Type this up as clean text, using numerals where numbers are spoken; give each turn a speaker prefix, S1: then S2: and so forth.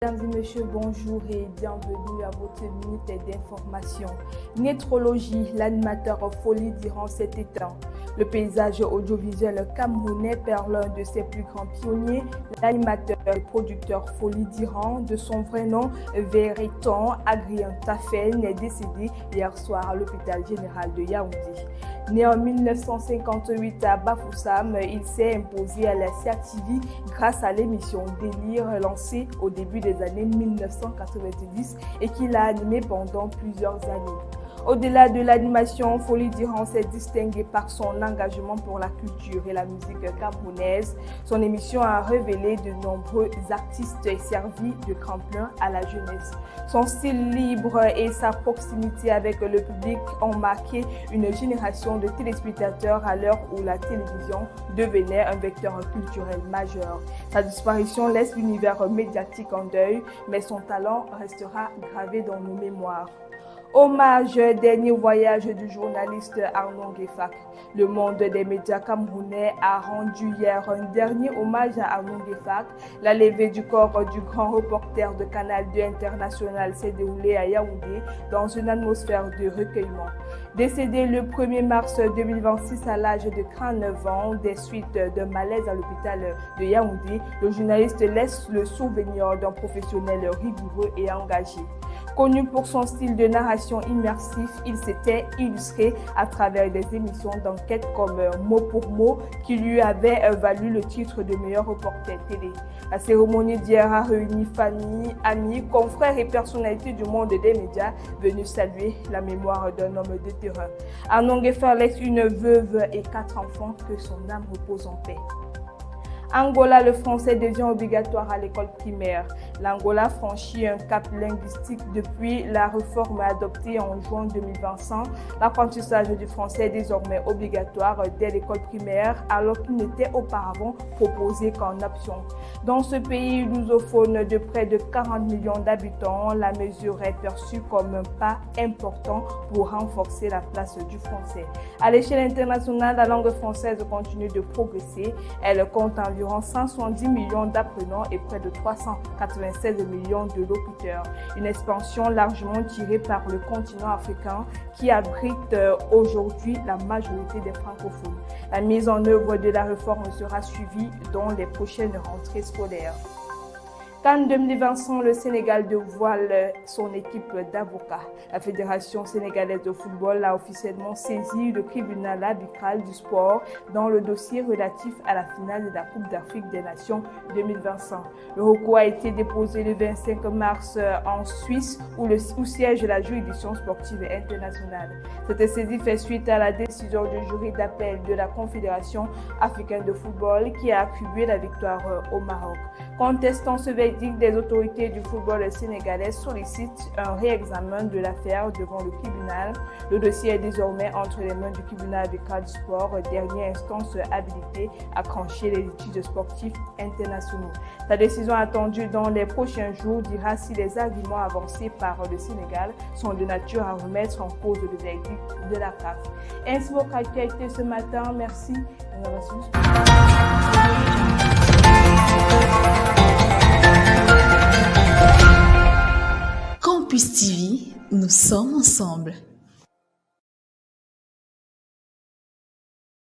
S1: Mesdames et messieurs, bonjour et bienvenue à votre minute d'information. Nétrologie, l'animateur Folie Diran s'est éteint. Le paysage audiovisuel camerounais perd l'un de ses plus grands pionniers, l'animateur et producteur Folie Diran, de son vrai nom Veriton Agrien Tafen, est décédé hier soir à l'hôpital général de Yaoundé. Né en 1958 à Bafoussam, il s'est imposé à la CRTV grâce à l'émission Délire lancée au début des années 1990 et qu'il a animé pendant plusieurs années. Au-delà de l'animation, Folie Diran s'est distingué par son engagement pour la culture et la musique camerounaise. Son émission a révélé de nombreux artistes et servi de tremplin à la jeunesse. Son style libre et sa proximité avec le public ont marqué une génération de téléspectateurs à l'heure où la télévision devenait un vecteur culturel majeur. Sa disparition laisse l'univers médiatique en deuil, mais son talent restera gravé dans nos mémoires. Hommage, dernier voyage du journaliste Arnon Guéfac. Le monde des médias camerounais a rendu hier un dernier hommage à Arnon Guéfac. La levée du corps du grand reporter de Canal 2 International s'est déroulée à Yaoundé dans une atmosphère de recueillement. Décédé le 1er mars 2026 à l'âge de 39 ans, des suites d'un malaise à l'hôpital de Yaoundé, le journaliste laisse le souvenir d'un professionnel rigoureux et engagé. Connu pour son style de narration immersif, il s'était illustré à travers des émissions d'enquête comme Mot pour mot qui lui avait valu le titre de meilleur reporter télé. La cérémonie d'hier a réuni familles, amis, confrères et personnalités du monde des médias venus saluer la mémoire d'un homme de terrain. Arnon Guéfac laisse une veuve et 4 enfants, que son âme repose en paix. Angola, le français devient obligatoire à l'école primaire. L'Angola franchit un cap linguistique depuis la réforme adoptée en juin 2025. L'apprentissage du français est désormais obligatoire dès l'école primaire, alors qu'il n'était auparavant proposé qu'en option. Dans ce pays lusophone de près de 40 millions d'habitants, la mesure est perçue comme un pas important pour renforcer la place du français. À l'échelle internationale, la langue française continue de progresser. Elle compte environ 170 millions d'apprenants et près de 396 millions de locuteurs. Une expansion largement tirée par le continent africain qui abrite aujourd'hui la majorité des francophones. La mise en œuvre de la réforme sera suivie dans les prochaines rentrées scolaires. CAN 2025, le Sénégal dévoile son équipe d'avocats. La Fédération sénégalaise de football a officiellement saisi le tribunal arbitral du sport dans le dossier relatif à la finale de la Coupe d'Afrique des Nations 2025. Le recours a été déposé le 25 mars en Suisse où siège la juridiction sportive internationale. Cette saisie fait suite à la décision du jury d'appel de la Confédération africaine de football qui a attribué la victoire au Maroc. Contestant ce verdict, des autorités du football sénégalais sollicitent un réexamen de l'affaire devant le tribunal. Le dossier est désormais entre les mains du tribunal arbitral du sport, dernière instance habilitée à trancher les litiges sportifs internationaux. La décision attendue dans les prochains jours dira si les arguments avancés par le Sénégal sont de nature à remettre en cause le verdict de la CAF. Ainsi votre actualité ce matin. Merci.
S2: Campus TV, nous sommes ensemble.